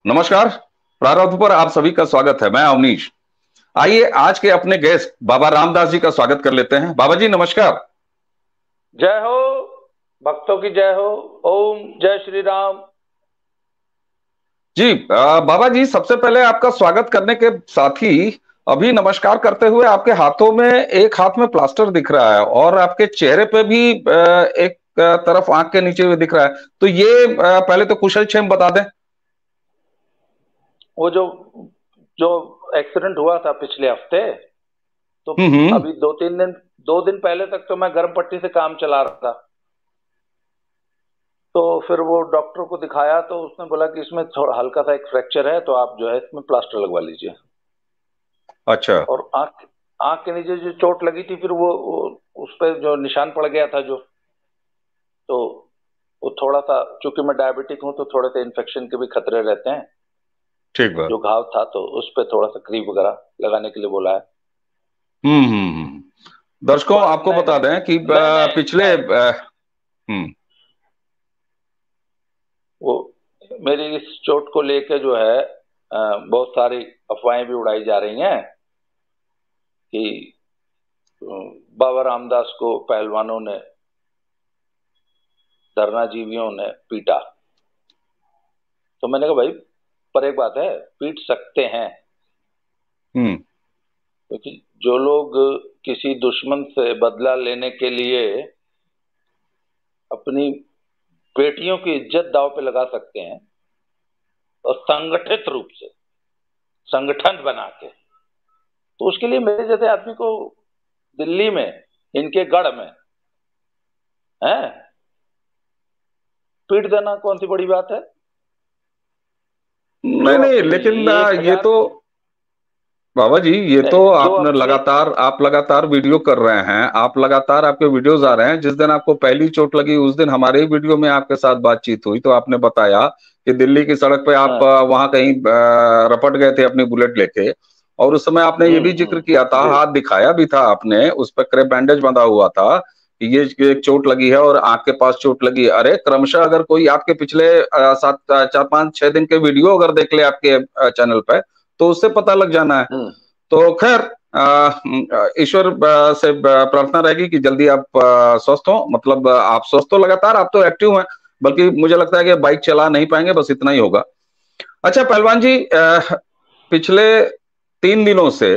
नमस्कार। प्रारंभ पर आप सभी का स्वागत है। मैं अवनीश। आइए आज के अपने गेस्ट बाबा रामदास जी का स्वागत कर लेते हैं। बाबा जी नमस्कार। जय हो, भक्तों की जय हो। ओम जय श्री राम। जी बाबा जी, सबसे पहले आपका स्वागत करने के साथ ही अभी नमस्कार करते हुए आपके हाथों में एक हाथ में प्लास्टर दिख रहा है और आपके चेहरे पे भी एक तरफ आंख के नीचे भी दिख रहा है। तो ये पहले तो कुशल क्षेम बता दें। वो जो जो एक्सीडेंट हुआ था पिछले हफ्ते, तो हम्म। अभी 2 दिन पहले तक तो मैं गर्म पट्टी से काम चला रहा था। तो फिर वो डॉक्टर को दिखाया तो उसने बोला कि इसमें थोड़ा हल्का सा एक फ्रैक्चर है, तो आप जो है इसमें प्लास्टर लगवा लीजिए। अच्छा। और आंख आंख के नीचे जो चोट लगी थी, फिर वो उस पर जो निशान पड़ गया था, जो तो वो थोड़ा सा, चूंकि मैं डायबिटिक हूँ तो थोड़े से इन्फेक्शन के भी खतरे रहते हैं। ठीक बात। जो घाव था तो उस पर थोड़ा सा क्रीम वगैरह लगाने के लिए बोला है। दर्शकों पर आपको बता मैंने दें कि मैंने पिछले मैं हम्म। वो मेरी इस चोट को लेके जो है, बहुत सारी अफवाहें भी उड़ाई जा रही हैं कि अ, बाबा रामदास को पहलवानों ने, धरनाजीवियों ने पीटा। तो मैंने कहा भाई, पर एक बात है, पीट सकते हैं, हम्म। क्योंकि जो लोग किसी दुश्मन से बदला लेने के लिए अपनी बेटियों की इज्जत दांव पे लगा सकते हैं, और संगठित रूप से संगठन बना के, तो उसके लिए मेरे जैसे आदमी को दिल्ली में, इनके गढ़ में है, पीट देना कौन सी बड़ी बात है। जो नहीं नहीं, अपनी लेकिन एक ये हजार तो बाबा जी, ये तो नहीं, जो आपने अपनी आप लगातार वीडियो कर रहे हैं, आप लगातार आपके वीडियोस आ रहे हैं। जिस दिन आपको पहली चोट लगी उस दिन हमारे ही वीडियो में आपके साथ बातचीत हुई तो आपने बताया कि दिल्ली की सड़क पे आप हाँ, वहां कहीं रपट गए थे अपनी बुलेट लेके। और उस समय आपने ये भी जिक्र किया था, जी। हाथ दिखाया भी था आपने, उस पर क्रेप बैंडेज बंधा हुआ था कि ये एक चोट लगी है और आंख के पास चोट लगी है। अरे क्रमशः अगर कोई आपके पिछले 4 5 6 दिन के वीडियो अगर देख ले आपके चैनल पे तो उससे पता लग जाना है। हम्म तो खैर ईश्वर से प्रार्थना रहेगी कि जल्दी आप स्वस्थ हो। मतलब आप स्वस्थ हो लगातार, आप तो एक्टिव हैं, बल्कि मुझे लगता है कि बाइक चला नहीं पाएंगे, बस इतना ही होगा। अच्छा पहलवान जी, पिछले 3 दिनों से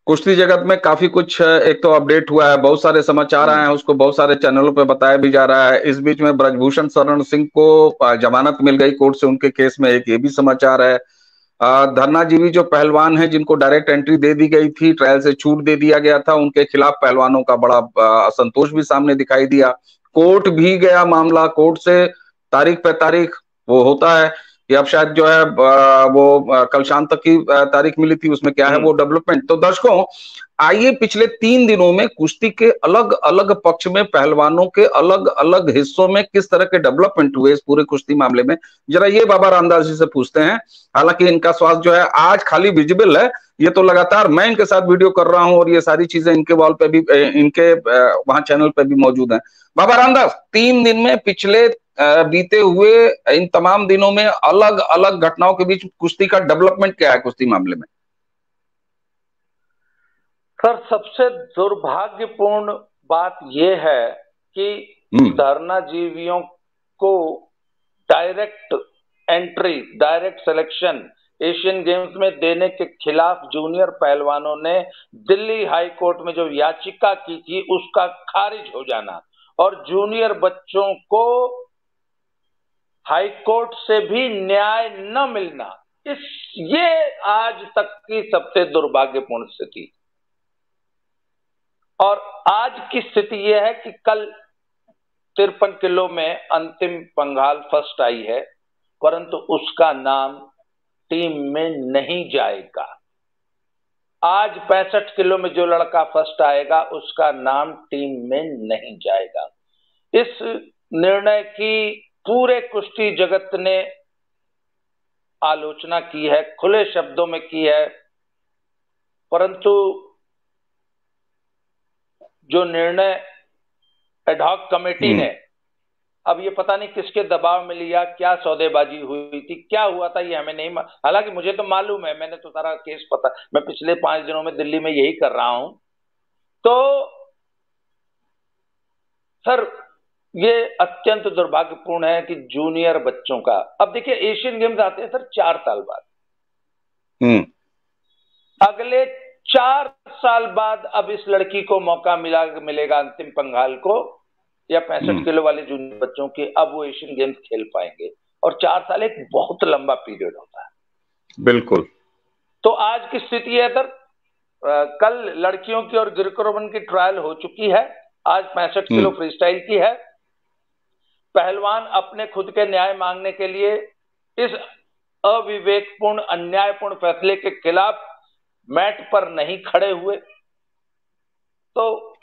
कुश्ती जगत में काफी कुछ एक तो अपडेट हुआ है, बहुत सारे समाचार आए हम्म हैं, उसको बहुत सारे चैनलों पे बताया भी जा रहा है। इस बीच में ब्रजभूषण शरण सिंह को जमानत मिल गई कोर्ट से उनके केस में, एक ये भी समाचार है। धरनाजीवी जो पहलवान हैं जिनको डायरेक्ट एंट्री दे दी गई थी, ट्रायल से छूट दे दिया गया था, उनके खिलाफ पहलवानों का बड़ा असंतोष भी सामने दिखाई दिया। कोर्ट भी गया मामला, कोर्ट से तारीख पे तारीख वो होता है कि अब शायद जो है कल शाम तक की तारीख मिली थी, उसमें क्या है हम्म वो डेवलपमेंट। तो दर्शकों आइए पिछले 3 दिनों में कुश्ती के अलग अलग पक्ष में पहलवानों के अलग अलग हिस्सों में किस तरह के डेवलपमेंट हुए इस पूरे कुश्ती मामले में, जरा ये बाबा रामदास जी से पूछते हैं। हालांकि इनका स्वास्थ्य जो है आज खाली विजिबल है, ये तो लगातार मैं इनके साथ वीडियो कर रहा हूं और ये सारी चीजें इनके वॉल पे भी, इनके वहां चैनल पे भी मौजूद हैं। बाबा रामदास, 3 दिन में पिछले बीते हुए इन तमाम दिनों में अलग अलग घटनाओं के बीच कुश्ती का डेवलपमेंट क्या है कुश्ती मामले में? सर, सबसे दुर्भाग्यपूर्ण बात यह है कि हम्म। धरनाजीवियों को direct entry, direct selection Asian games में देने के खिलाफ जूनियर पहलवानों ने दिल्ली हाई कोर्ट में जो याचिका की थी उसका खारिज हो जाना, और जूनियर बच्चों को हाई कोर्ट से भी न्याय न मिलना, ये आज तक की सबसे दुर्भाग्यपूर्ण स्थिति। और आज की स्थिति यह है कि कल 53 किलो में अंतिम पंघाल फर्स्ट आई है, परंतु उसका नाम टीम में नहीं जाएगा। आज 65 किलो में जो लड़का फर्स्ट आएगा उसका नाम टीम में नहीं जाएगा। इस निर्णय की पूरे कुश्ती जगत ने आलोचना की है, खुले शब्दों में की है, परंतु जो निर्णय एडहॉक कमेटी हम्म। ने अब ये पता नहीं किसके दबाव में लिया, क्या सौदेबाजी हुई थी, क्या हुआ था ये हमें नहीं हालांकि मुझे तो मालूम है, मैंने तो सारा केस पता, मैं पिछले 5 दिनों में दिल्ली में यही कर रहा हूं। तो सर ये अत्यंत दुर्भाग्यपूर्ण है कि जूनियर बच्चों का, अब देखिए एशियन गेम्स आते हैं सर 4 साल बाद, अगले 4 साल बाद अब इस लड़की को मौका मिलेगा अंतिम पंघाल को, या 65 किलो वाले जूनियर बच्चों के, अब वो एशियन गेम्स खेल पाएंगे। और 4 साल एक बहुत लंबा पीरियड होता है। बिल्कुल। तो आज की स्थिति है सर, कल लड़कियों की और ग्रीको रोमन की ट्रायल हो चुकी है, आज 65 किलो फ्री स्टाइल की है। पहलवान अपने खुद के न्याय मांगने के लिए इस अविवेकपूर्ण अन्यायपूर्ण फैसले के खिलाफ मैट पर नहीं खड़े हुए, तो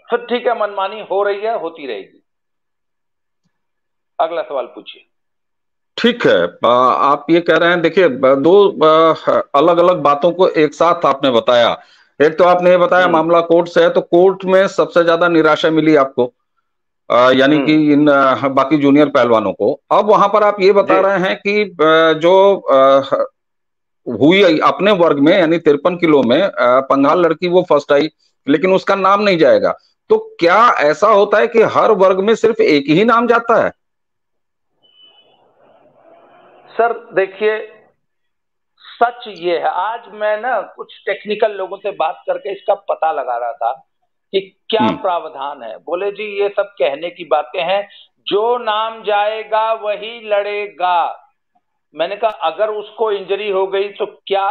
फिर ठीक है, मनमानी हो रही है, होती रहेगी। अगला सवाल पूछिए। ठीक है, आप ये कह रहे हैं, देखिए दो अलग अलग बातों को एक साथ आपने बताया। एक तो आपने ये बताया मामला कोर्ट से है, तो कोर्ट में सबसे ज्यादा निराशा मिली आपको, यानी कि इन बाकी जूनियर पहलवानों को। अब वहां पर आप ये बता रहे हैं कि जो हुई अपने वर्ग में यानी 53 किलो में पंघाल लड़की वो फर्स्ट आई, लेकिन उसका नाम नहीं जाएगा। तो क्या ऐसा होता है कि हर वर्ग में सिर्फ एक ही नाम जाता है? सर देखिए, सच ये है, आज मैं ना कुछ टेक्निकल लोगों से बात करके इसका पता लगा रहा था कि क्या प्रावधान है। बोले जी ये सब कहने की बातें हैं, जो नाम जाएगा वही लड़ेगा। मैंने कहा अगर उसको इंजरी हो गई तो क्या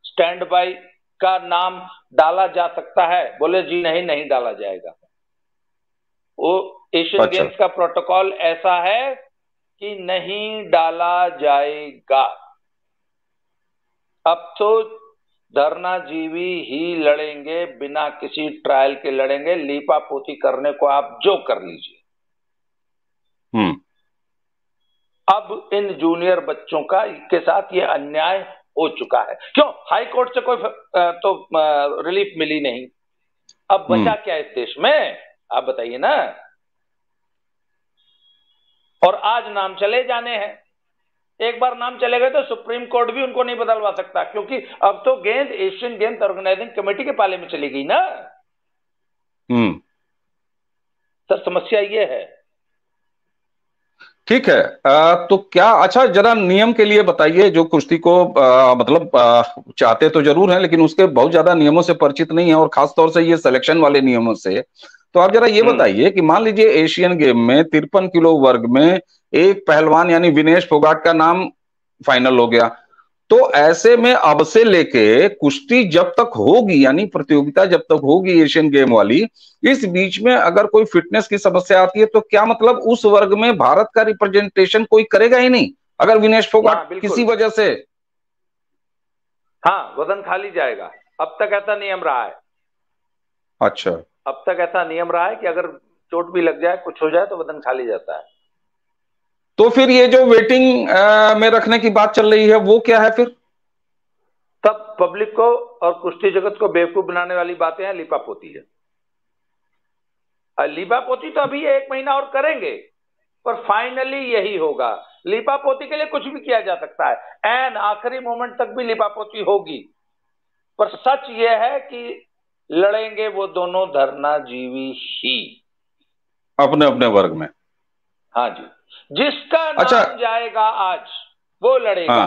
स्टैंड बाई का नाम डाला जा सकता है? बोले जी नहीं, नहीं डाला जाएगा। वो एशियन गेम्स का प्रोटोकॉल ऐसा है कि नहीं डाला जाएगा। अब तो धरनाजीवी ही लड़ेंगे, बिना किसी ट्रायल के लड़ेंगे। लीपापोती करने को आप जो कर लीजिए। अब इन जूनियर बच्चों का के साथ ये अन्याय हो चुका है। क्यों? हाई कोर्ट से कोई तो रिलीफ मिली नहीं। अब बचा क्या इस देश में, आप बताइए ना। और आज नाम चले जाने हैं। एक बार नाम चले गए तो सुप्रीम कोर्ट भी उनको नहीं बदलवा सकता, क्योंकि अब तो गेंद एशियन गेम्स ऑर्गेनाइजिंग कमेटी के पाले में चली गई ना। सर समस्या ये है। ठीक है, तो क्या, अच्छा जरा नियम के लिए बताइए, जो कुश्ती को मतलब चाहते तो जरूर हैं लेकिन उसके बहुत ज्यादा नियमों से परिचित नहीं है, और खासतौर से ये सिलेक्शन वाले नियमों से। तो आप जरा ये बताइए कि मान लीजिए एशियन गेम में 53 किलो वर्ग में एक पहलवान यानी विनेश फोगाट का नाम फाइनल हो गया, तो ऐसे में अब से लेके कुश्ती जब तक होगी, यानी प्रतियोगिता जब तक होगी एशियन गेम वाली, इस बीच में अगर कोई फिटनेस की समस्या आती है तो क्या मतलब उस वर्ग में भारत का रिप्रेजेंटेशन कोई करेगा ही नहीं, अगर विनेश फोगाट किसी वजह से? हाँ, वजन खाली जाएगा। अब तक ऐसा नियम रहा है। अच्छा, अब तक ऐसा नियम रहा है कि अगर चोट भी लग जाए, कुछ हो जाए, तो वजन खाली जाता है। तो फिर ये जो वेटिंग में रखने की बात चल रही है वो क्या है फिर? तब पब्लिक को और कुश्ती जगत को बेवकूफ बनाने वाली बातें हैं, लीपापोती है। लीपापोती तो अभी 1 महीना और करेंगे, पर फाइनली यही होगा। लीपापोती के लिए कुछ भी किया जा सकता है, एन आखिरी मोमेंट तक भी लीपापोती होगी, पर सच ये है कि लड़ेंगे वो दोनों धरनाजीवी ही अपने अपने वर्ग में। हाँ जी, जिसका नाम जाएगा आज वो लड़ेगा।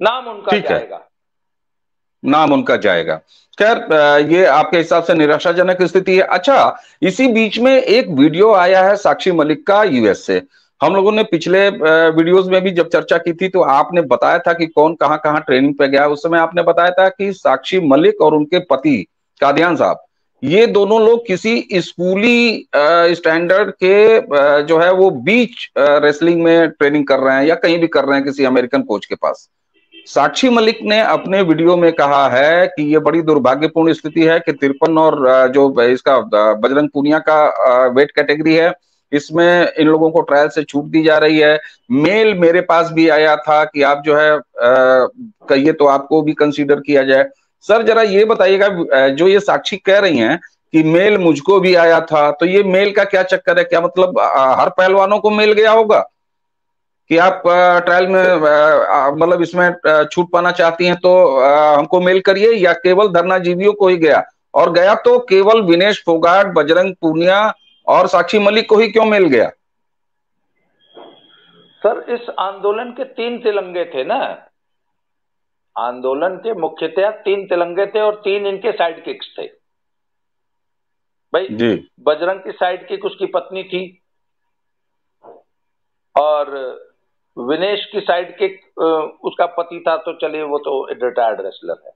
नाम उनका जाएगा, नाम उनका जाएगा। खैर, ये आपके हिसाब से निराशाजनक स्थिति है। अच्छा, इसी बीच में एक वीडियो आया है साक्षी मलिक का यूएस से। हम लोगों ने पिछले वीडियोस में भी जब चर्चा की थी तो आपने बताया था कि कौन कहां कहां ट्रेनिंग पे गया। उस समय आपने बताया था कि साक्षी मलिक और उनके पति कादियान साहब, ये दोनों लोग किसी स्कूली स्टैंडर्ड के जो है वो बीच रेसलिंग में ट्रेनिंग कर रहे हैं या कहीं भी कर रहे हैं किसी अमेरिकन कोच के पास। साक्षी मलिक ने अपने वीडियो में कहा है कि ये बड़ी दुर्भाग्यपूर्ण स्थिति है कि 53 और जो इसका बजरंग पूनिया का वेट कैटेगरी है, इसमें इन लोगों को ट्रायल से छूट दी जा रही है। मेल मेरे पास भी आया था कि आप जो है कहिए तो आपको भी कंसीडर किया जाए। सर जरा ये बताइएगा, जो ये साक्षी कह रही हैं कि मेल मुझको भी आया था, तो ये मेल का क्या चक्कर है? क्या मतलब हर पहलवानों को मेल गया होगा कि आप ट्रायल में मतलब इसमें छूट पाना चाहती हैं तो हमको मेल करिए, या केवल धरना जीवियों को ही गया? और गया तो केवल विनेश फोगाट, बजरंग पूनिया और साक्षी मलिक को ही क्यों मेल गया? सर, इस आंदोलन के 3 तिरंगे थे ना, आंदोलन के मुख्यतः 3 तिरंगे थे और 3 इनके साइड किक्स थे भाई जी। बजरंग की साइड किक उसकी पत्नी थी, और विनेश की साइड किक उसका पति था, तो चलिए वो तो रिटायर्ड रेसलर है।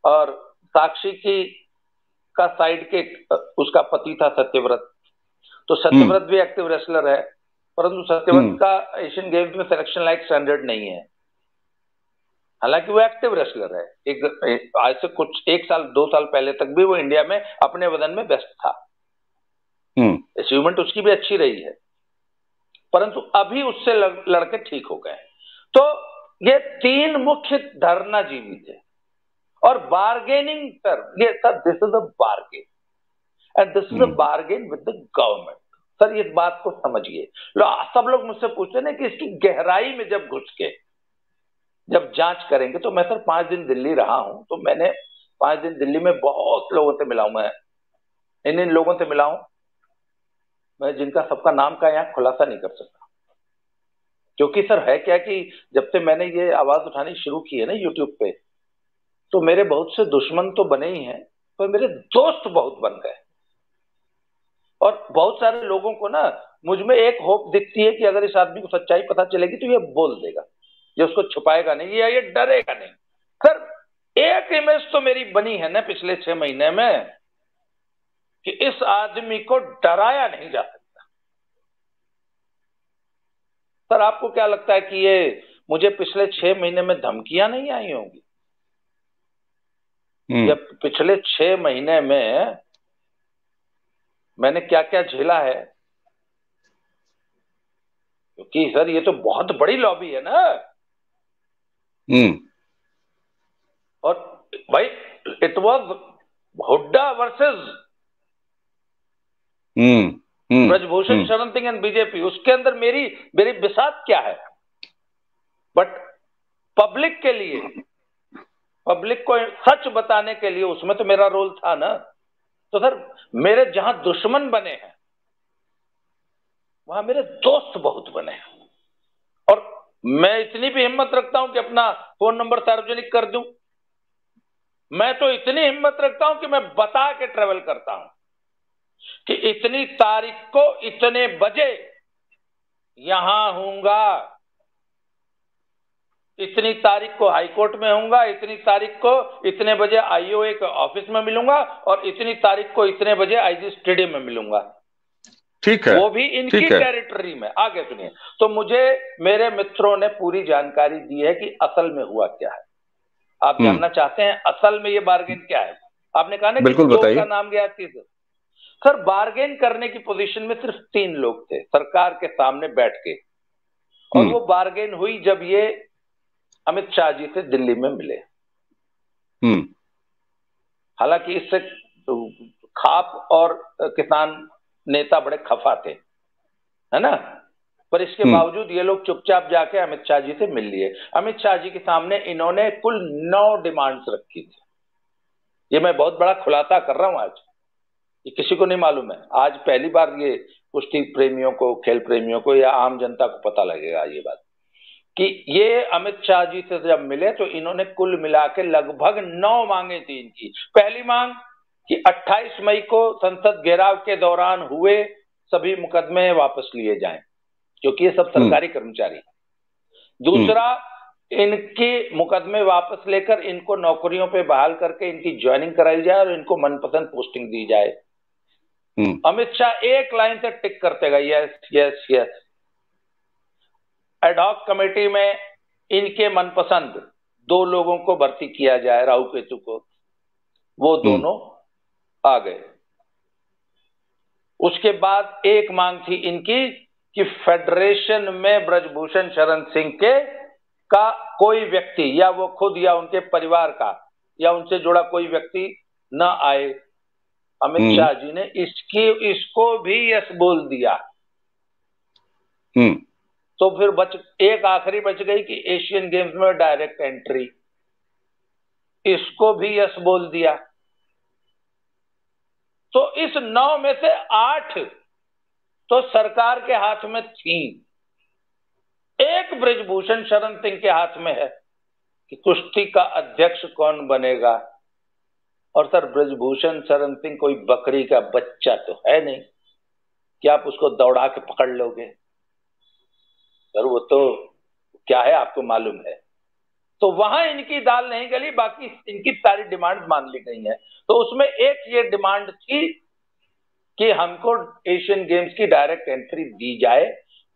और साक्षी की का साइड किक उसका पति था सत्यव्रत। तो सत्यव्रत भी एक्टिव रेसलर है, परंतु सत्यव्रत का एशियन गेम्स में सिलेक्शन लाइक स्टैंडर्ड नहीं है, हालांकि वो एक्टिव रेसलर है। एक आज से कुछ 1 साल 2 साल पहले तक भी वो इंडिया में अपने वजन में बेस्ट था, अचीवमेंट उसकी भी अच्छी रही है, परंतु अभी उससे लड़के ठीक हो गए। तो ये 3 मुख्य धरनाजीवी थे और बार्गेनिंग सर, ये sir this is a bargain and this is a bargain with the government. Sir इस बात को समझिए। सब लोग मुझसे पूछते ना कि इसकी गहराई में जब घुस के जब जांच करेंगे, तो मैं सर 5 दिन दिल्ली रहा हूं, तो मैंने 5 दिन दिल्ली में बहुत लोगों से मिला हूं, मैं इन लोगों से मिला हूं मैं जिनका सबका नाम का यहाँ खुलासा नहीं कर सकता, क्योंकि सर है क्या कि जब से मैंने ये आवाज उठानी शुरू की है ना यूट्यूब पे, तो मेरे बहुत से दुश्मन तो बने ही हैं, पर मेरे दोस्त बहुत बन गए। और बहुत सारे लोगों को ना मुझ में एक होप दिखती है कि अगर इस आदमी को सच्चाई पता चलेगी तो ये बोल देगा, ये उसको छुपाएगा नहीं, ये डरेगा नहीं। सर एक इमेज तो मेरी बनी है ना पिछले 6 महीने में कि इस आदमी को डराया नहीं जा सकता। सर आपको क्या लगता है कि ये मुझे पिछले 6 महीने में धमकियां नहीं आई होंगी? जब पिछले 6 महीने में मैंने क्या क्या झेला है, क्योंकि सर ये तो बहुत बड़ी लॉबी है ना। और भाई it was Hooda versus Brijbhushan Sharan Singh and BJP, उसके अंदर मेरी बिसात क्या है? बट पब्लिक के लिए, पब्लिक को सच बताने के लिए उसमें तो मेरा रोल था ना। तो सर मेरे जहां दुश्मन बने हैं वहां मेरे दोस्त बहुत बने हैं, और मैं इतनी भी हिम्मत रखता हूं कि अपना फोन नंबर सार्वजनिक कर दूं। मैं तो इतनी हिम्मत रखता हूं कि मैं बता के ट्रेवल करता हूं कि इतनी तारीख को इतने बजे यहां हूंगा, इतनी तारीख को हाई कोर्ट में होऊंगा, इतनी तारीख को इतने बजे आईओए के ऑफिस में मिलूंगा, और इतनी तारीख को इतने बजे आईजी स्टेडियम में मिलूंगा। ठीक है, वो भी इनकी टेरिटरी में। आगे सुनिए। तो मुझे मेरे मित्रों ने पूरी जानकारी दी है कि असल में हुआ क्या है। आप जानना चाहते हैं असल में ये बार्गेन क्या है? आपने कहा ना कि 2 का नाम गया, 3। सर बार्गेन करने की पोजीशन में सिर्फ 3 लोग थे सरकार के सामने बैठ के, और वो बार्गेन हुई जब ये अमित शाह जी से दिल्ली में मिले। हालांकि इससे खाप और किसान नेता बड़े खफा थे, है ना, पर इसके बावजूद ये लोग चुपचाप जाके अमित शाह जी से मिल लिए। अमित शाह जी के सामने इन्होंने कुल 9 डिमांड्स रखी थी। ये मैं बहुत बड़ा खुलासा कर रहा हूं आज, ये किसी को नहीं मालूम है। आज पहली बार ये कुश्ती प्रेमियों को, खेल प्रेमियों को या आम जनता को पता लगेगा ये बात कि ये अमित शाह जी से जब मिले तो इन्होंने कुल मिला के लगभग 9 मांगे थी इनकी। पहली मांग कि 28 मई को संसद घेराव के दौरान हुए सभी मुकदमे वापस लिए जाएं, क्योंकि ये सब सरकारी कर्मचारी। दूसरा, इनके मुकदमे वापस लेकर इनको नौकरियों पे बहाल करके इनकी ज्वाइनिंग कराई जाए और इनको मनपसंद पोस्टिंग दी जाए। अमित शाह एक लाइन से टिक करते गए, yes yes yes. Ad hoc committee में इनके मनपसंद 2 लोगों को भर्ती किया जाए, राहु केतु को, वो दोनों आ गए। उसके बाद एक मांग थी इनकी कि फेडरेशन में ब्रजभूषण शरण सिंह के का कोई व्यक्ति, या वो खुद या उनके परिवार का या उनसे जुड़ा कोई व्यक्ति न आए, अमित शाह जी ने इसको भी यस बोल दिया। तो फिर एक आखिरी बच गई कि एशियन गेम्स में डायरेक्ट एंट्री, इसको भी यस बोल दिया। तो इस 9 में से 8 तो सरकार के हाथ में थी, एक बृजभूषण शरण सिंह के हाथ में है कि कुश्ती का अध्यक्ष कौन बनेगा। और सर, बृजभूषण शरण सिंह कोई बकरी का बच्चा तो है नहीं कि आप उसको दौड़ा के पकड़ लोगे। सर वो तो क्या है आपको मालूम है। तो वहां इनकी दाल नहीं गली, बाकी इनकी सारी डिमांड मान ली गई है। तो उसमें एक ये डिमांड थी कि हमको एशियन गेम्स की डायरेक्ट एंट्री दी जाए,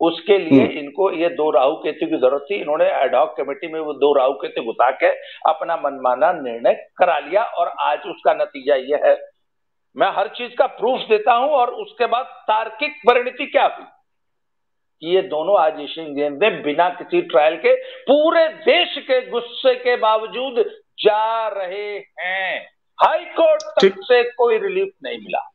उसके लिए इनको ये 2 राहु केतु की जरूरत थी। इन्होंने एडहॉक कमेटी में वो 2 राहु केतु घुसा के अपना मनमाना निर्णय करा लिया, और आज उसका नतीजा ये है। मैं हर चीज का प्रूफ देता हूं, और उसके बाद तार्किक परिणति क्या हुई कि ये दोनों आज एशियन गेम्स में बिना किसी ट्रायल के पूरे देश के गुस्से के बावजूद जा रहे हैं। हाई कोर्ट तक से कोई रिलीफ नहीं मिला।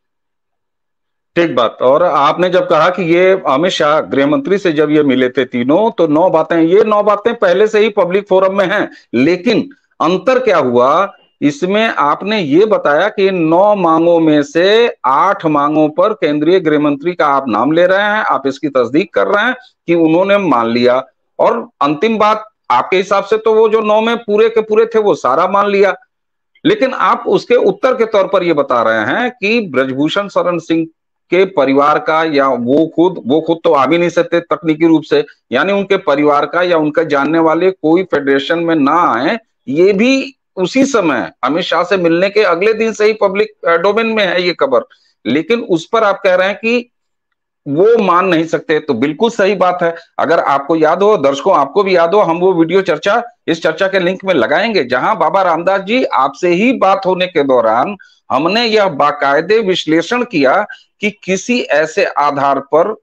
ठीक बात। और आपने जब कहा कि ये अमित शाह गृह मंत्री से जब ये मिले थे तीनों, तो 9 बातें, ये 9 बातें पहले से ही पब्लिक फोरम में हैं, लेकिन अंतर क्या हुआ इसमें, आपने ये बताया कि 9 मांगों में से 8 मांगों पर केंद्रीय गृह मंत्री का आप नाम ले रहे हैं, आप इसकी तस्दीक कर रहे हैं कि उन्होंने मान लिया। और अंतिम बात आपके हिसाब से तो वो जो 9 में पूरे के पूरे थे वो सारा मान लिया, लेकिन आप उसके उत्तर के तौर पर ये बता रहे हैं कि बृजभूषण शरण सिंह के परिवार का, या वो खुद तो आ भी नहीं सकते तकनीकी रूप से, यानी उनके परिवार का या उनका जानने वाले कोई फेडरेशन में ना आए, ये भी उसी समय अमित शाह से मिलने के अगले दिन से ही पब्लिक डोमेन में है ये खबर, लेकिन उस पर आप कह रहे हैं कि वो मान नहीं सकते। तो बिल्कुल सही बात है। अगर आपको याद हो, दर्शकों आपको भी याद हो, हम वो वीडियो चर्चा इस चर्चा के लिंक में लगाएंगे जहां बाबा रामदास जी आपसे ही बात होने के दौरान हमने यह बाकायदे विश्लेषण किया कि किसी ऐसे आधार पर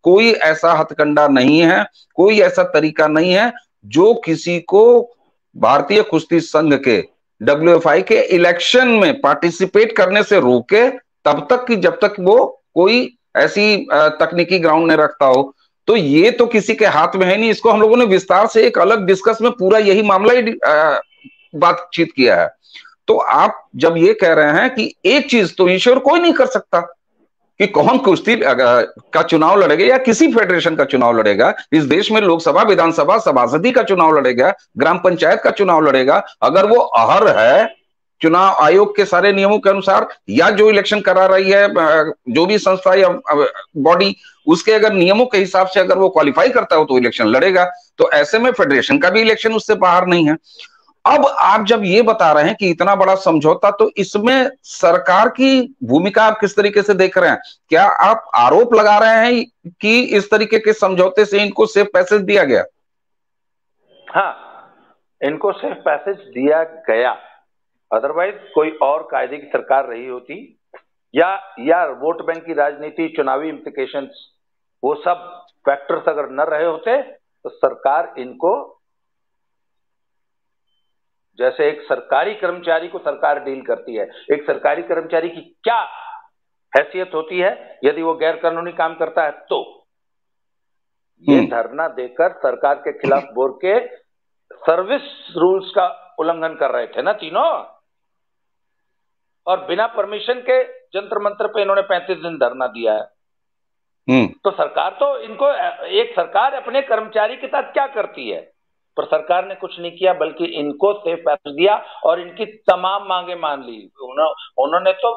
कोई ऐसा हथकंडा नहीं है, कोई ऐसा तरीका नहीं है जो किसी को भारतीय कुश्ती संघ के WFI के इलेक्शन में पार्टिसिपेट करने से रोके, तब तक कि जब तक वो कोई ऐसी तकनीकी ग्राउंड न रखता हो। तो ये तो किसी के हाथ में है नहीं। इसको हम लोगों ने विस्तार से एक अलग डिस्कस में पूरा यही मामला ही बातचीत किया है। तो आप जब ये कह रहे हैं कि एक चीज तो ईश्वर कोई नहीं कर सकता कि कौन कुश्ती का चुनाव लड़ेगा या किसी फेडरेशन का चुनाव लड़ेगा, इस देश में लोकसभा, विधानसभा, सभासदी का चुनाव लड़ेगा, ग्राम पंचायत का चुनाव लड़ेगा, अगर वो अहर है चुनाव आयोग के सारे नियमों के अनुसार, या जो इलेक्शन करा रही है जो भी संस्था या बॉडी, उसके अगर नियमों के हिसाब से अगर वो क्वालिफाई करता हो तो इलेक्शन लड़ेगा। तो ऐसे में फेडरेशन का भी इलेक्शन उससे बाहर नहीं है। अब आप जब ये बता रहे हैं कि इतना बड़ा समझौता, तो इसमें सरकार की भूमिका आप किस तरीके से देख रहे हैं? क्या आप आरोप लगा रहे हैं कि इस तरीके के समझौते से इनको सिर्फ पैसेज दिया गया? हाँ, इनको सिर्फ पैसेज दिया गया, अदरवाइज कोई और कायदे की सरकार रही होती, या वोट बैंक की राजनीति, चुनावी इम्प्लीकेशंस, वो सब फैक्टर्स अगर न रहे होते तो सरकार इनको, जैसे एक सरकारी कर्मचारी को सरकार डील करती है, एक सरकारी कर्मचारी की क्या हैसियत होती है यदि वो गैर कानूनी काम करता है, तो ये धरना देकर सरकार के खिलाफ बोल के सर्विस रूल्स का उल्लंघन कर रहे थे ना तीनों, और बिना परमिशन के जंतर मंत्र पे इन्होंने 35 दिन धरना दिया है। तो सरकार तो इनको, एक सरकार अपने कर्मचारी के साथ क्या करती है, पर सरकार ने कुछ नहीं किया, बल्कि इनको सेफ पैसेज दिया और इनकी तमाम मांगे मान ली। उन्होंने तो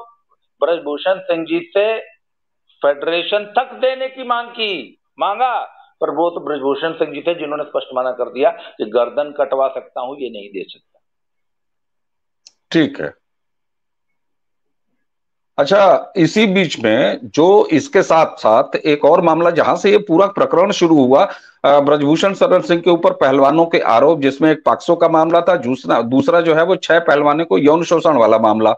बृजभूषण सिंह जी से फेडरेशन तक देने की मांगा, पर वो तो बृजभूषण सिंह जी थे जिन्होंने स्पष्ट मना कर दिया कि गर्दन कटवा सकता हूं, ये नहीं दे सकता। ठीक है। अच्छा, इसी बीच में जो इसके साथ साथ एक और मामला जहां से ये पूरा प्रकरण शुरू हुआ, बृजभूषण शरण सिंह के ऊपर पहलवानों के आरोप, जिसमें एक पॉक्सो का मामला था, दूसरा जो है वो 6 पहलवानों को यौन शोषण वाला मामला,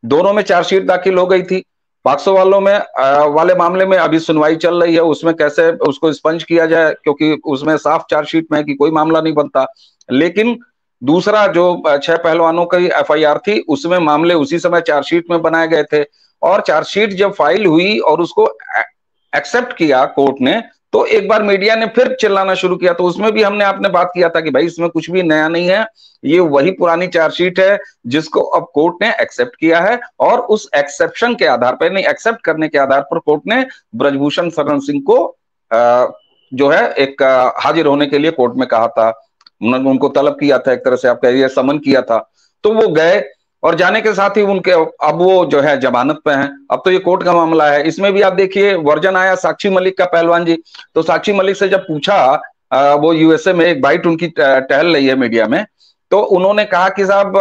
दोनों में चार्जशीट दाखिल हो गई थी। पॉक्सो वाले मामले में अभी सुनवाई चल रही है, उसमें कैसे उसको स्पंज किया जाए, क्योंकि उसमें साफ चार्जशीट में है कि कोई मामला नहीं बनता। लेकिन दूसरा जो 6 पहलवानों की FIR थी, उसमें मामले उसी समय चार्जशीट में बनाए गए थे, और चार्जशीट जब फाइल हुई और उसको एक्सेप्ट किया कोर्ट ने, तो एक बार मीडिया ने फिर चिल्लाना शुरू किया। तो उसमें भी हमने आपने बात किया था कि भाई इसमें कुछ भी नया नहीं है, ये वही पुरानी चार्जशीट है जिसको अब कोर्ट ने एक्सेप्ट किया है, और उस एक्सेप्शन के आधार पर, नहीं एक्सेप्ट करने के आधार पर कोर्ट ने ब्रजभूषण शरण सिंह को जो है एक हाजिर होने के लिए कोर्ट में कहा था, उनको तलब किया था, एक तरह से आप कहिए समन किया था। तो वो गए और जाने के साथ ही उनके अब वो जो है जमानत पे हैं। अब तो ये कोर्ट का मामला है। इसमें भी आप देखिए वर्जन आया साक्षी मलिक का, पहलवान जी। तो साक्षी मलिक से जब पूछा, वो यूएसए में एक बाइट उनकी टहल रही है मीडिया में, तो उन्होंने कहा कि साहब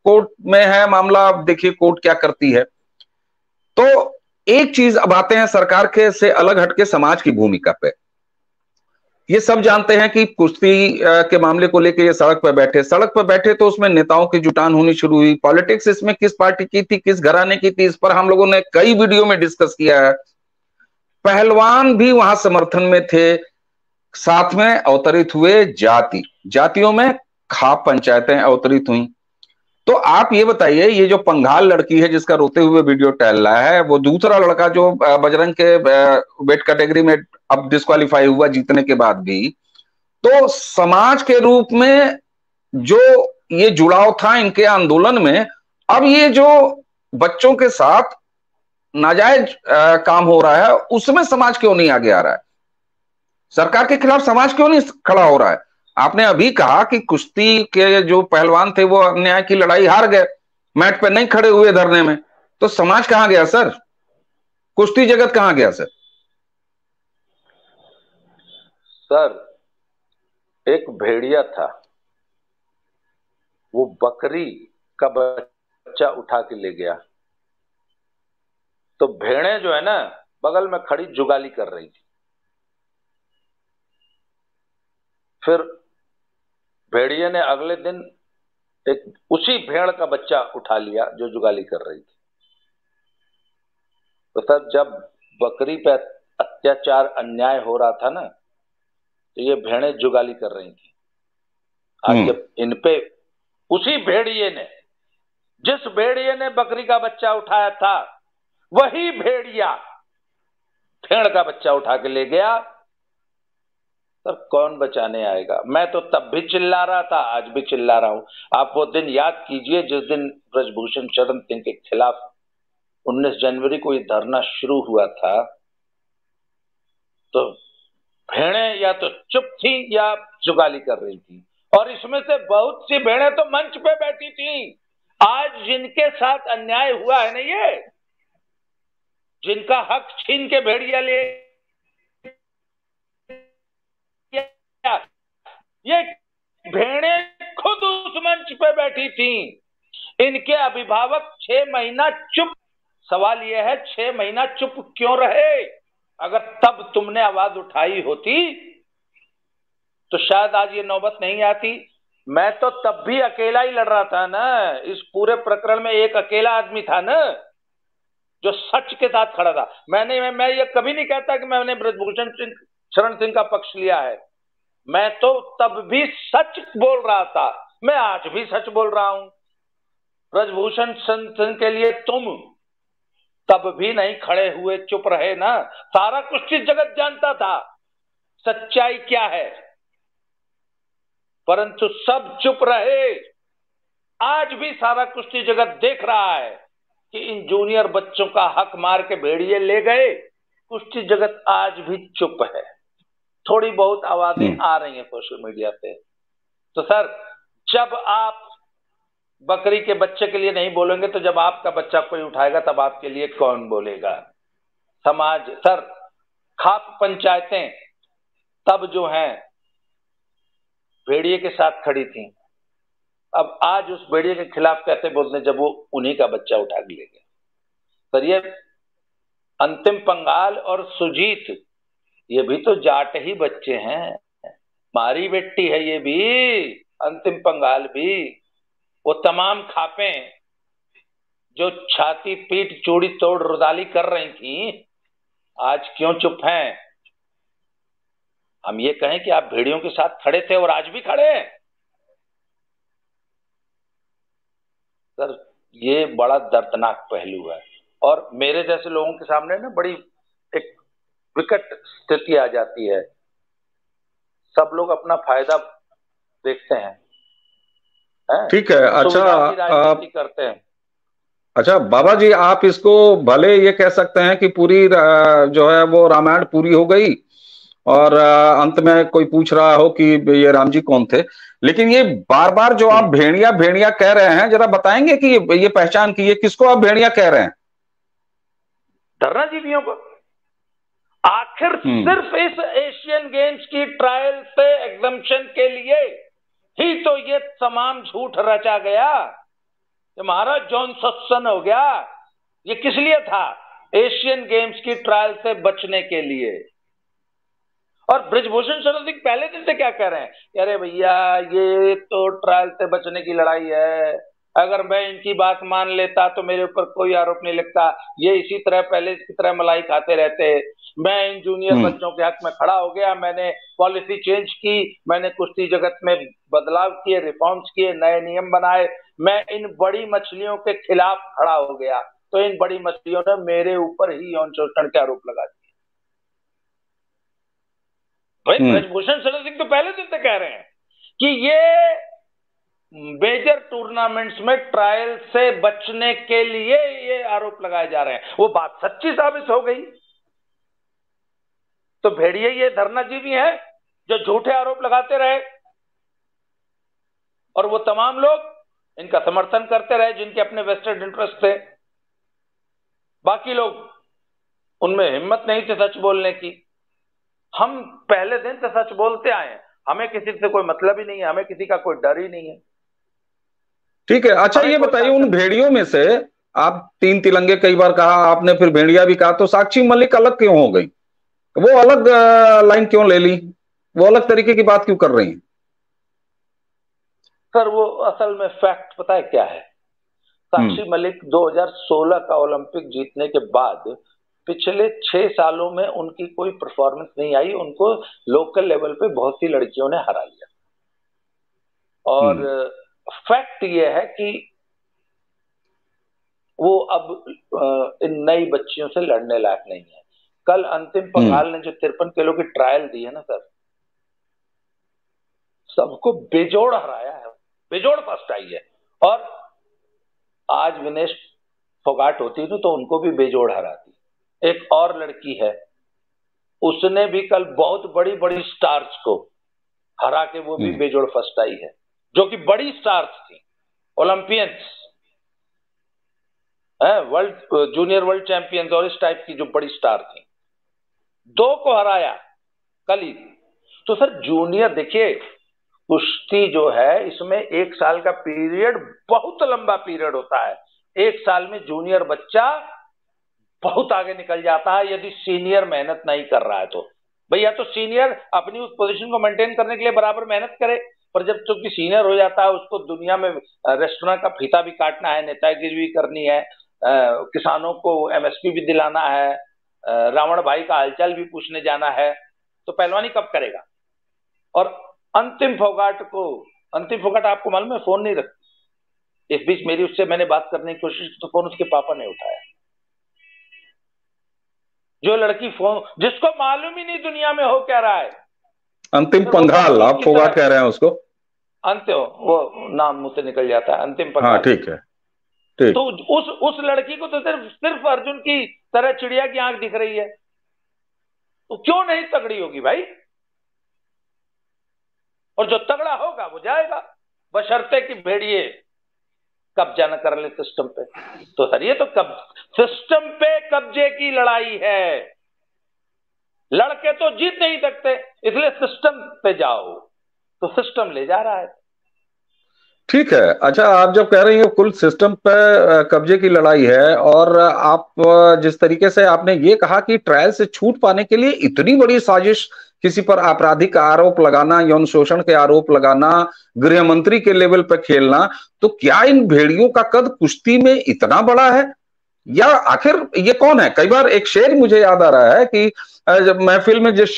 कोर्ट में है मामला, अब देखिए कोर्ट क्या करती है। तो एक चीज, अब आते हैं सरकार के से अलग हटके समाज की भूमिका पे। ये सब जानते हैं कि कुश्ती के मामले को लेकर ये सड़क पर बैठे तो उसमें नेताओं की जुटान होनी शुरू हुई। पॉलिटिक्स इसमें किस पार्टी की थी, किस घराने की थी, इस पर हम लोगों ने कई वीडियो में डिस्कस किया है। पहलवान भी वहां समर्थन में थे, साथ में अवतरित हुए जातियों में खाप पंचायतें अवतरित हुई। तो आप ये बताइए, ये जो पंघाल लड़की है जिसका रोते हुए वीडियो टहल रहा है, वो दूसरा लड़का जो बजरंग के वेट कैटेगरी में अब डिस्क्वालीफाई हुआ जीतने के बाद भी, तो समाज के रूप में जो ये जुड़ाव था इनके आंदोलन में, अब ये जो बच्चों के साथ नाजायज काम हो रहा है उसमें समाज क्यों नहीं आगे आ रहा है? सरकार के खिलाफ समाज क्यों नहीं खड़ा हो रहा है? आपने अभी कहा कि कुश्ती के जो पहलवान थे वो अन्याय की लड़ाई हार गए, मैट पे नहीं खड़े हुए धरने में, तो समाज कहां गया सर? कुश्ती जगत कहां गया सर? सर एक भेड़िया था, वो बकरी का बच्चा उठा के ले गया, तो भेड़ें जो है ना बगल में खड़ी जुगाली कर रही थी। फिर भेड़िए ने अगले दिन एक उसी भेड़ का बच्चा उठा लिया जो जुगाली कर रही थी। तो सर जब बकरी पे अत्याचार अन्याय हो रहा था ना, तो ये भेड़ें जुगाली कर रही थी। आज जब इन पे उसी भेड़िए ने, जिस भेड़िए ने बकरी का बच्चा उठाया था, वही भेड़िया भेड़ का बच्चा उठा के ले गया, सर कौन बचाने आएगा? मैं तो तब भी चिल्ला रहा था, आज भी चिल्ला रहा हूं। आप वो दिन याद कीजिए जिस दिन ब्रजभूषण शरण सिंह के खिलाफ 19 जनवरी को ये धरना शुरू हुआ था, तो भेड़ें या तो चुप थी या जुगाली कर रही थी, और इसमें से बहुत सी भेड़ें तो मंच पे बैठी थी। आज जिनके साथ अन्याय हुआ है ना, ये जिनका हक छीन के भेड़िया ले, ये भेड़ें खुद उस मंच पे बैठी थी। इनके अभिभावक 6 महीना चुप। सवाल यह है 6 महीना चुप क्यों रहे? अगर तब तुमने आवाज उठाई होती तो शायद आज ये नौबत नहीं आती। मैं तो तब भी अकेला ही लड़ रहा था ना, इस पूरे प्रकरण में एक अकेला आदमी था ना जो सच के साथ खड़ा था। मैं ये कभी नहीं कहता कि मैंने ब्रजभूषण शरण सिंह का पक्ष लिया है। मैं तो तब भी सच बोल रहा था, मैं आज भी सच बोल रहा हूं। ब्रजभूषण सिंह के लिए तुम तब भी नहीं खड़े हुए, चुप रहे ना। सारा कुश्ती जगत जानता था सच्चाई क्या है, परंतु सब चुप रहे। आज भी सारा कुश्ती जगत देख रहा है कि इन जूनियर बच्चों का हक मार के भेड़िए ले गए। कुश्ती जगत आज भी चुप है। थोड़ी बहुत आवाजें आ रही हैं सोशल मीडिया पे। तो सर जब आप बकरी के बच्चे के लिए नहीं बोलेंगे, तो जब आपका बच्चा कोई उठाएगा तब आपके लिए कौन बोलेगा? समाज सर, खाप पंचायतें तब जो हैं भेड़िए के साथ खड़ी थी, अब आज उस भेड़िए के खिलाफ कैसे बोलते जब वो उन्हीं का बच्चा उठा के ले गया? सर ये अंतिम पंगाल और सुजीत, ये भी तो जाट ही बच्चे हैं, मारी बेटी है ये भी। अंतिम पंगाल भी, वो तमाम खापें जो छाती पीट चूड़ी तोड़ रुदाली कर रही थी, आज क्यों चुप हैं? हम ये कहें कि आप भेड़ियों के साथ खड़े थे और आज भी खड़े हैं। सर ये बड़ा दर्दनाक पहलू है। और मेरे जैसे लोगों के सामने ना बड़ी एक विकट स्थिति आ जाती है। सब लोग अपना फायदा देखते हैं, ठीक है। सुविधा की राजनीति करते हैं। अच्छा बाबा जी, आप इसको भले ये कह सकते हैं कि पूरी जो है वो रामायण पूरी हो गई और अंत में कोई पूछ रहा हो कि ये राम जी कौन थे, लेकिन ये बार बार जो आप भेड़िया भेड़िया कह रहे हैं, जरा बताएंगे कि ये पहचान की, ये किसको आप भेड़िया कह रहे हैं? धरनाजीवियों को। आखिर सिर्फ इस एशियन गेम्स की ट्रायल से एग्जम्पशन के लिए ही तो ये तमाम झूठ रचा गया। महाराज जॉन सत्सन हो गया, ये किस लिए था? एशियन गेम्स की ट्रायल से बचने के लिए। और बृजभूषण शरण सिंह पहले दिन से क्या कह रहे हैं? अरे भैया ये तो ट्रायल से बचने की लड़ाई है, अगर मैं इनकी बात मान लेता तो मेरे ऊपर कोई आरोप नहीं लगता, ये इसी तरह पहले की तरह मलाई खाते रहते। मैं इन जूनियर बच्चों के हक में खड़ा हो गया, मैंने पॉलिसी चेंज की, मैंने कुश्ती जगत में बदलाव किए, रिफॉर्म्स किए, नए नियम बनाए, मैं इन बड़ी मछलियों के खिलाफ खड़ा हो गया। तो इन बड़ी मछलियों ने मेरे ऊपर ही यौन शोषण के आरोप लगा दिए। भाई बृजभूषण शरण सिंह तो पहले दिन से कह रहे हैं कि ये मेजर टूर्नामेंट्स में ट्रायल से बचने के लिए ये आरोप लगाए जा रहे हैं। वो बात सच्ची साबित हो गई। तो भेड़िए ये धरनाजीवी हैं जो झूठे आरोप लगाते रहे, और वो तमाम लोग इनका समर्थन करते रहे जिनके अपने वेस्टेड इंटरेस्ट थे। बाकी लोग, उनमें हिम्मत नहीं थी सच बोलने की। हम पहले दिन से सच बोलते आए हैं, हमें किसी से कोई मतलब ही नहीं है, हमें किसी का कोई डर ही नहीं है। ठीक है। अच्छा ये बताइए, उन भेड़ियों में से आप 3 तिलंगे कई बार कहा आपने, फिर भेड़िया भी कहा, तो साक्षी मलिक अलग क्यों हो गई? वो अलग लाइन क्यों ले ली? वो अलग तरीके की बात क्यों कर रही हैं? सर वो असल में फैक्ट पता है क्या है? साक्षी मलिक 2016 का ओलंपिक जीतने के बाद पिछले 6 सालों में उनकी कोई परफॉर्मेंस नहीं आई। उनको लोकल लेवल पे बहुत सी लड़कियों ने हरा लिया। और फैक्ट ये है कि वो अब इन नई बच्चियों से लड़ने लायक नहीं है। कल अंतिम पंघाल ने जो 53 किलो की ट्रायल दी है ना सर, सबको बेजोड़ हराया है, बेजोड़ फर्स्ट आई है। और आज विनेश फोगाट होती ना तो उनको भी बेजोड़ हराती। एक और लड़की है, उसने भी कल बहुत बड़ी बड़ी स्टार्स को हरा के वो भी बेजोड़ फर्स्ट आई है, जो कि बड़ी स्टार्स थी, Olympians, world junior world champions और इस टाइप की जो बड़ी स्टार थी। 2 को हराया कल ही। तो सर जूनियर देखिए, कुश्ती जो है इसमें 1 साल का पीरियड बहुत लंबा पीरियड होता है। 1 साल में जूनियर बच्चा बहुत आगे निकल जाता है यदि सीनियर मेहनत नहीं कर रहा है तो। भैया तो सीनियर अपनी उस पोजीशन को मेंटेन करने के लिए बराबर मेहनत करे, पर जब चूंकि सीनियर हो जाता है उसको दुनिया में रेस्टोरेंट का फीता भी काटना है, नेतागिरी भी करनी है, किसानों को एमएसपी भी दिलाना है, रावण भाई का हालचाल भी पूछने जाना है, तो पहलवानी कब करेगा? और अंतिम फोगाट आपको मालूम है फोन नहीं रखती। इस बीच मेरी उससे मैंने बात करने की कोशिश की तो फोन उसके पापा ने उठाया। जो लड़की फोन, जिसको मालूम ही नहीं दुनिया में हो क्या रहा है, अंतिम पंघाल आप फोगाट कह रहे हैं उसको? अंतिम, वो नाम मुंह से निकल जाता है, अंतिम पंघाल। हाँ ठीक है, ठीक। तो उस लड़की को तो सिर्फ अर्जुन की तरह चिड़िया की आंख दिख रही है, तो क्यों नहीं तगड़ी होगी भाई? और जो तगड़ा होगा वो जाएगा, बशर्ते कि भेड़िए कब्जा न कर ले सिस्टम पे। तो सर ये तो सिस्टम पे कब्जे की लड़ाई है। लड़के तो जीत नहीं सकते, इसलिए सिस्टम पे जाओ, तो सिस्टम ले जा रहा है। ठीक है। अच्छा आप जब कह रही हो कुल सिस्टम पे कब्जे की लड़ाई है, और आप जिस तरीके से आपने ये कहा कि ट्रायल से छूट पाने के लिए इतनी बड़ी साजिश, किसी पर आपराधिक आरोप लगाना, यौन शोषण के आरोप लगाना, गृह मंत्री के लेवल पर खेलना, तो क्या इन भेड़ियों का कद कुश्ती में इतना बड़ा है, या आखिर ये कौन है? कई बार एक शेर मुझे याद आ रहा है कि जब महफिल में जिस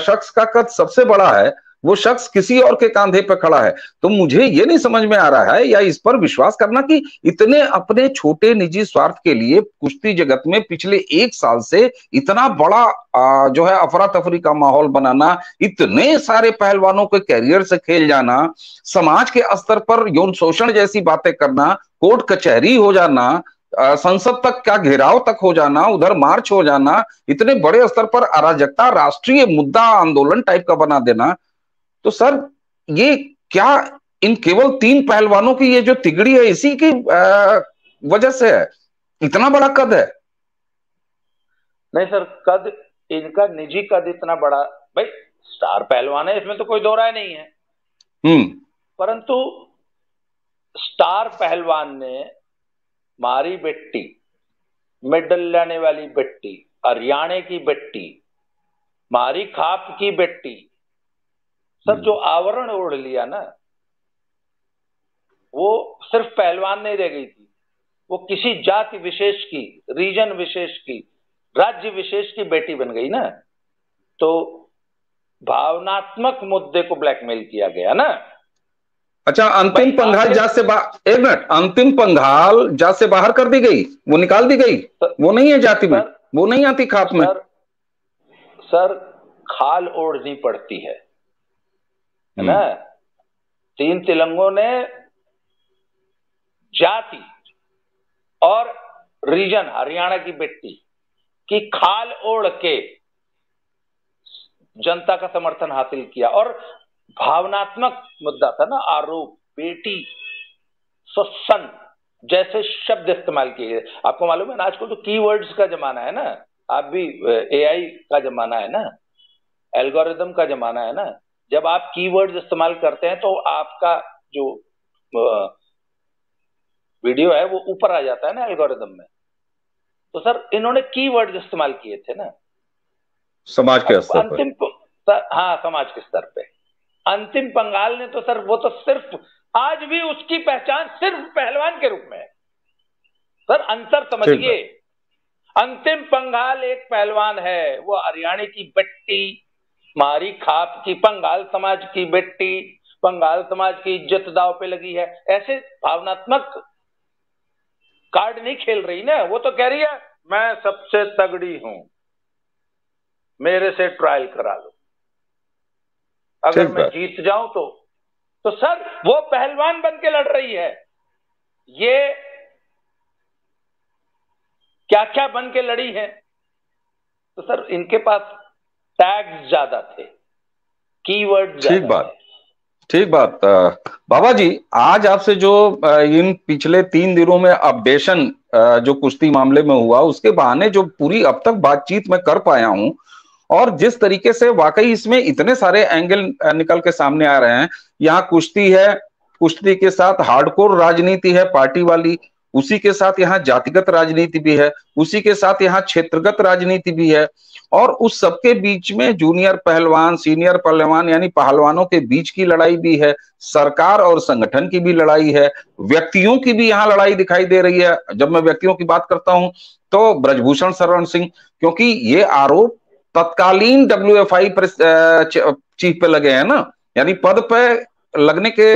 शख्स का कद सबसे बड़ा है वो शख्स किसी और के कंधे पे खड़ा है। तो मुझे ये नहीं समझ में आ रहा है, या इस पर विश्वास करना कि इतने अपने छोटे निजी स्वार्थ के लिए कुश्ती जगत में पिछले 1 साल से इतना बड़ा जो है अफरा तफरी का माहौल बनाना, इतने सारे पहलवानों के कैरियर से खेल जाना, समाज के स्तर पर यौन शोषण जैसी बातें करना, कोर्ट कचहरी हो जाना, संसद तक का घेराव तक हो जाना, उधर मार्च हो जाना, इतने बड़े स्तर पर अराजकता राष्ट्रीय मुद्दा आंदोलन टाइप का बना देना। तो सर ये क्या इन केवल 3 पहलवानों की ये जो तिगड़ी है इसी की वजह से है? इतना बड़ा कद है? नहीं सर, कद इनका निजी कद इतना बड़ा, भाई स्टार पहलवान है, इसमें तो कोई दो राय नहीं है। परंतु स्टार पहलवान ने मारी बेट्टी, मेडल लाने वाली बेट्टी, हरियाणा की बेट्टी, मारी खाप की बेट्टी, सब जो आवरण ओढ़ लिया ना, वो सिर्फ पहलवान नहीं रह गई थी, वो किसी जाति विशेष की, रीजन विशेष की, राज्य विशेष की बेटी बन गई ना। तो भावनात्मक मुद्दे को ब्लैकमेल किया गया ना। अच्छा, अंतिम पंघाल जात से एक मिनट, अंतिम पंघाल जात से बाहर कर दी गई, वो निकाल दी गई, वो नहीं है जाति में, वो नहीं आती खाप में। सर खाल ओढ़नी पड़ती है ना। 3 तिलंगों ने जाति और रीजन, हरियाणा की बेटी की खाल ओढ़ के जनता का समर्थन हासिल किया। और भावनात्मक मुद्दा था ना, आरोप, बेटी, सत्सन जैसे शब्द इस्तेमाल किए। आपको मालूम है ना, आजकल तो कीवर्ड्स का जमाना है ना, आप भी एआई का जमाना है ना, एल्गोरिदम का जमाना है ना। जब आप कीवर्ड्स इस्तेमाल करते हैं तो आपका जो वीडियो है वो ऊपर आ जाता है ना एल्गोरिदम में। तो सर इन्होंने कीवर्ड्स इस्तेमाल किए थे ना समाज के स्तर पर। हाँ, समाज के स्तर पे। अंतिम पंघाल ने तो सर, वो तो सिर्फ आज भी उसकी पहचान सिर्फ पहलवान के रूप में है। सर अंतर समझिए, अंतिम पंघाल एक पहलवान है, वो हरियाणा की बेट्टी, मारी खाप की, पंघाल समाज की बेट्टी, पंघाल समाज की इज्जत दांव पे लगी है, ऐसे भावनात्मक कार्ड नहीं खेल रही ना। वो तो कह रही है मैं सबसे तगड़ी हूं, मेरे से ट्रायल करा लो, अगर मैं जीत जाऊं तो सर वो पहलवान बन के लड़ रही है। ये क्या क्या बन के लड़ी है। तो सर इनके पास टैग्स ज्यादा थे, कीवर्ड ज्यादा थे। ठीक बात। बाबा जी, आज आपसे जो इन पिछले 3 दिनों में अपडेशन जो कुश्ती मामले में हुआ, उसके बहाने जो पूरी अब तक बातचीत मैं कर पाया हूं, और जिस तरीके से वाकई इसमें इतने सारे एंगल निकल के सामने आ रहे हैं। यहाँ कुश्ती है, कुश्ती के साथ हार्डकोर राजनीति है पार्टी वाली, उसी के साथ यहाँ जातिगत राजनीति भी है, उसी के साथ यहाँ क्षेत्रगत राजनीति भी है, और उस सबके बीच में जूनियर पहलवान, सीनियर पहलवान यानी पहलवानों के बीच की लड़ाई भी है, सरकार और संगठन की भी लड़ाई है, व्यक्तियों की भी यहाँ लड़ाई दिखाई दे रही है। जब मैं व्यक्तियों की बात करता हूं तो ब्रजभूषण शरण सिंह, क्योंकि ये आरोप तत्कालीन डब्ल्यूएफआई चीफ पे लगे हैं ना, यानी पद पे लगने के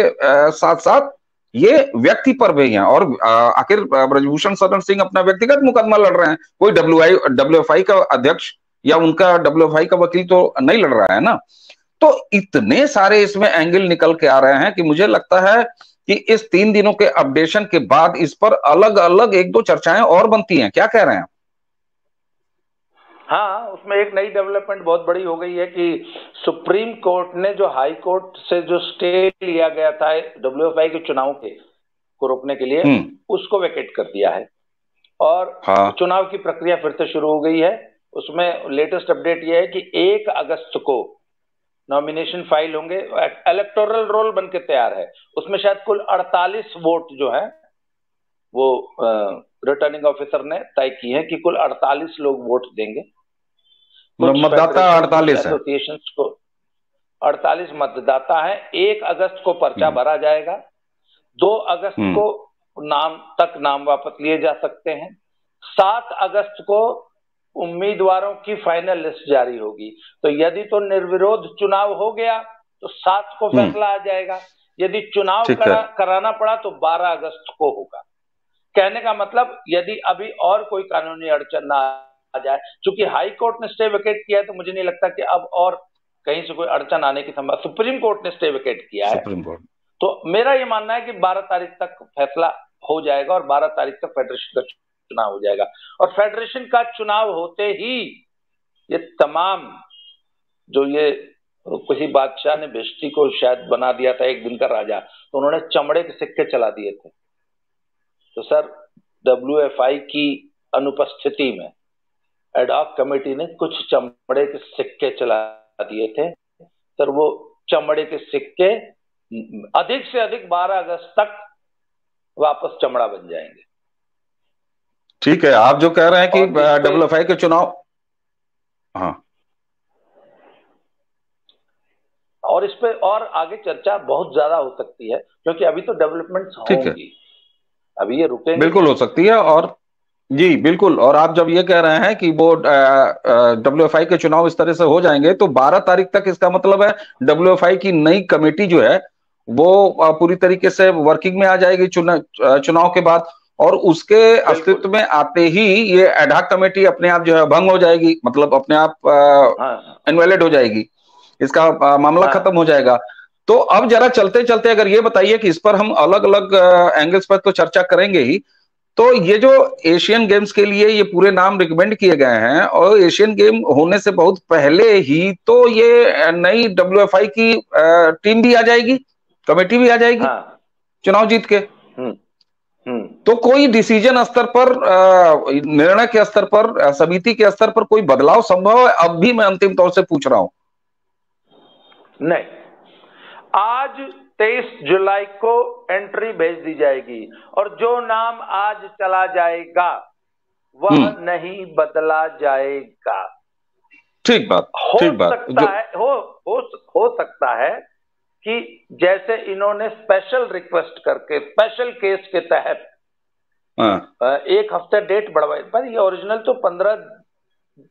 साथ साथ ये व्यक्ति पर भी हैं। और आखिर ब्रजभूषण शरण सिंह अपना व्यक्तिगत मुकदमा लड़ रहे हैं, कोई डब्ल्यूएफआई का अध्यक्ष या उनका डब्ल्यूएफआई का वकील तो नहीं लड़ रहा है ना। तो इतने सारे इसमें एंगल निकल के आ रहे हैं कि मुझे लगता है कि इस 3 दिनों के अपडेशन के बाद इस पर अलग अलग 1-2 चर्चाएं और बनती हैं। क्या कह रहे हैं? हाँ, उसमें एक नई डेवलपमेंट बहुत बड़ी हो गई है कि सुप्रीम कोर्ट ने जो हाई कोर्ट से जो स्टे लिया गया था डब्ल्यूएफआई के चुनाव के को रोकने के लिए, उसको वेकेट कर दिया है और चुनाव की प्रक्रिया फिर से शुरू हो गई है। उसमें लेटेस्ट अपडेट यह है कि 1 अगस्त को नॉमिनेशन फाइल होंगे। इलेक्टोरल रोल बन के तैयार है, उसमें शायद कुल 48 वोट जो है वो रिटर्निंग ऑफिसर ने तय की है कि कुल 48 लोग वोट देंगे। मतदाता 48 है, एसोसिएशंस को 48 मतदाता है। 1 अगस्त को पर्चा भरा जाएगा, 2 अगस्त को नाम वापस लिए जा सकते हैं, 7 अगस्त को उम्मीदवारों की फाइनल लिस्ट जारी होगी। तो यदि तो निर्विरोध चुनाव हो गया तो 7 को फैसला आ जाएगा। यदि चुनाव कराना पड़ा तो 12 अगस्त को होगा। कहने का मतलब यदि अभी और कोई कानूनी अड़चन ना आ जाए, चूंकि हाई कोर्ट ने स्टे वेकेट किया है तो मुझे नहीं लगता कि अब और कहीं से कोई अड़चन आने की संभावना, सुप्रीम कोर्ट ने स्टे वेकेट किया है, तो मेरा ये मानना है कि 12 तारीख तक फैसला हो जाएगा और 12 तारीख तक फेडरेशन का चुनाव हो जाएगा। और फेडरेशन का चुनाव होते ही ये तमाम जो ये किसी बादशाह ने बेइज्जती को शायद बना दिया था एक दिन का राजा, तो उन्होंने चमड़े के सिक्के चला दिए थे। तो सर WFI की अनुपस्थिति में एडहॉक कमेटी ने कुछ चमड़े के सिक्के चला दिए थे। सर वो चमड़े के सिक्के अधिक से अधिक 12 अगस्त तक वापस चमड़ा बन जाएंगे। ठीक है, आप जो कह रहे हैं कि WFI के चुनाव, हाँ, और इस पे और आगे चर्चा बहुत ज्यादा हो सकती है क्योंकि अभी तो डेवलपमेंट्स होंगी, अभी ये रुकेंगे, बिल्कुल हो सकती है। और जी बिल्कुल, और आप जब ये कह रहे हैं कि वो WFI के चुनाव इस तरह से हो जाएंगे तो 12 तारीख तक, इसका मतलब है WFI की नई कमेटी जो है वो पूरी तरीके से वर्किंग में आ जाएगी चुनाव के बाद, और उसके अस्तित्व में आते ही ये एडहॉक कमेटी अपने आप जो है भंग हो जाएगी, मतलब अपने आप इनवैलिड हो जाएगी, इसका मामला खत्म हो जाएगा। तो अब जरा चलते चलते अगर ये बताइए कि इस पर हम अलग अलग एंगल्स पर तो चर्चा करेंगे ही, तो ये जो एशियन गेम्स के लिए ये पूरे नाम रिकमेंड किए गए हैं और एशियन गेम होने से बहुत पहले ही तो ये नई WFI की टीम भी आ जाएगी, कमेटी भी आ जाएगी चुनाव जीत के। तो कोई डिसीजन स्तर पर, निर्णय के स्तर पर, समिति के स्तर पर कोई बदलाव संभव है? अब भी मैं अंतिम तौर से पूछ रहा हूं। नहीं, आज 23 जुलाई को एंट्री भेज दी जाएगी और जो नाम आज चला जाएगा वह नहीं बदला जाएगा। ठीक बात, ठीक बात। हो सकता है कि जैसे इन्होंने स्पेशल रिक्वेस्ट करके स्पेशल केस के तहत एक हफ्ते डेट बढ़वाई, पर ये ओरिजिनल तो 15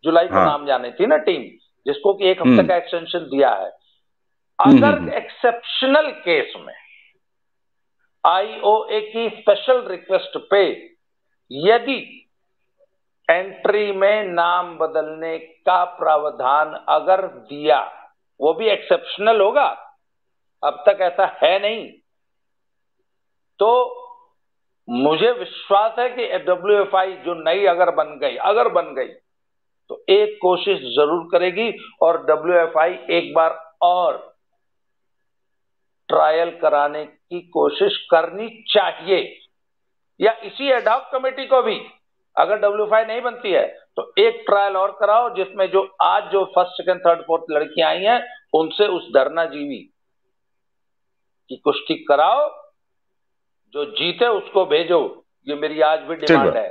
जुलाई को नाम जाने थी ना टीम, जिसको कि एक हफ्ते का एक्सटेंशन दिया है। अगर एक्सेप्शनल केस में IOA की स्पेशल रिक्वेस्ट पे यदि एंट्री में नाम बदलने का प्रावधान अगर दिया, वो भी एक्सेप्शनल होगा, अब तक ऐसा है नहीं, तो मुझे विश्वास है कि WFI जो नई अगर बन गई तो एक कोशिश जरूर करेगी और WFI एक बार और ट्रायल कराने की कोशिश करनी चाहिए, या इसी एडहॉक कमेटी को भी अगर WFI नहीं बनती है तो एक ट्रायल और कराओ जिसमें जो आज जो फर्स्ट सेकंड थर्ड फोर्थ लड़कियां आई हैं उनसे उस धरना जीवी की कुश्ती कराओ, जो जीते उसको भेजो। ये मेरी आज भी डिमांड है।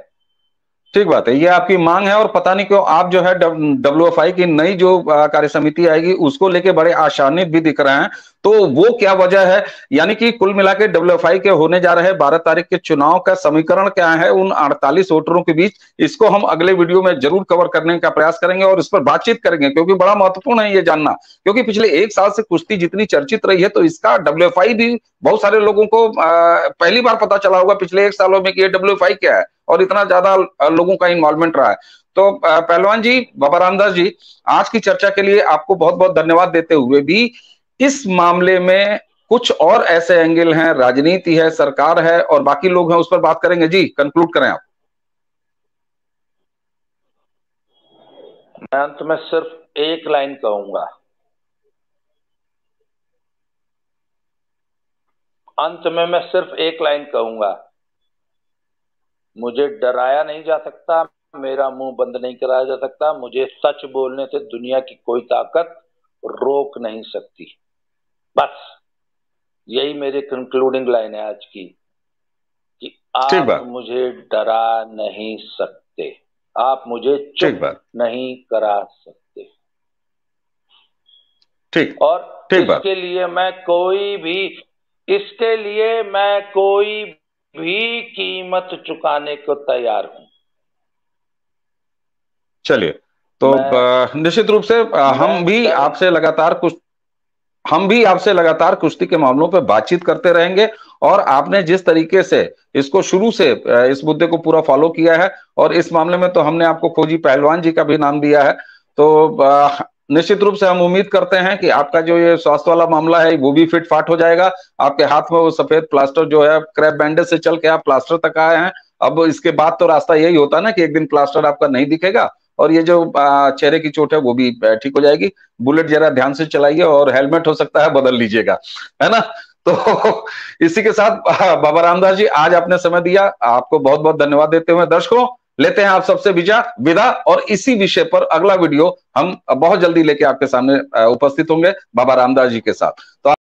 ठीक बात है, ये आपकी मांग है। और पता नहीं क्यों आप जो है WFI की नई जो कार्य समिति आएगी उसको लेके बड़े आशान्वित भी दिख रहे हैं, तो वो क्या वजह है? यानी कि कुल मिला के WFI के होने जा रहे 12 तारीख के चुनाव का समीकरण क्या है उन 48 वोटरों के बीच, इसको हम अगले वीडियो में जरूर कवर करने का प्रयास करेंगे और इस पर बातचीत करेंगे, क्योंकि बड़ा महत्वपूर्ण है ये जानना, क्योंकि पिछले 1 साल से कुश्ती जितनी चर्चित रही है तो इसका WFI भी बहुत सारे लोगों को पहली बार पता चला होगा पिछले 1 सालों में कि ये WFI क्या है और इतना ज्यादा लोगों का इन्वॉल्वमेंट रहा है। तो पहलवान जी, बाबा रामदास जी, आज की चर्चा के लिए आपको बहुत बहुत धन्यवाद देते हुए भी इस मामले में कुछ और ऐसे एंगल हैं, राजनीति है, सरकार है और बाकी लोग हैं, उस पर बात करेंगे। जी कंक्लूड करें आप। मैं अंत में सिर्फ एक लाइन कहूंगा, मुझे डराया नहीं जा सकता, मेरा मुंह बंद नहीं कराया जा सकता, मुझे सच बोलने से दुनिया की कोई ताकत रोक नहीं सकती। बस यही मेरी कंक्लूडिंग लाइन है आज की, कि आप मुझे डरा नहीं सकते, आप मुझे चुप नहीं करा सकते। ठीक। और इसके लिए मैं कोई भी कीमत चुकाने को तैयार हूं। चलिए, तो निश्चित रूप से हम भी आपसे लगातार कुछ हम भी आपसे लगातार कुश्ती के मामलों पर बातचीत करते रहेंगे, और आपने जिस तरीके से इसको शुरू से इस मुद्दे को पूरा फॉलो किया है, और इस मामले में तो हमने आपको खोजी पहलवान जी का भी नाम दिया है, तो निश्चित रूप से हम उम्मीद करते हैं कि आपका जो ये स्वास्थ्य वाला मामला है वो भी फिट फाट हो जाएगा। आपके हाथ में वो सफेद प्लास्टर जो है, क्रैप बैंडेज से चल के आप प्लास्टर तक आए हैं, अब इसके बाद तो रास्ता यही होता है ना कि एक दिन प्लास्टर आपका नहीं दिखेगा, और ये जो चेहरे की चोट है वो भी ठीक हो जाएगी। बुलेट जरा ध्यान से चलाइए, और हेलमेट हो सकता है बदल लीजिएगा, है ना। तो इसी के साथ बाबा रामदास जी, आज आपने समय दिया, आपको बहुत बहुत धन्यवाद देते हुए दर्शकों लेते हैं आप सबसे विदा, और इसी विषय पर अगला वीडियो हम बहुत जल्दी लेके आपके सामने उपस्थित होंगे बाबा रामदास जी के साथ। तो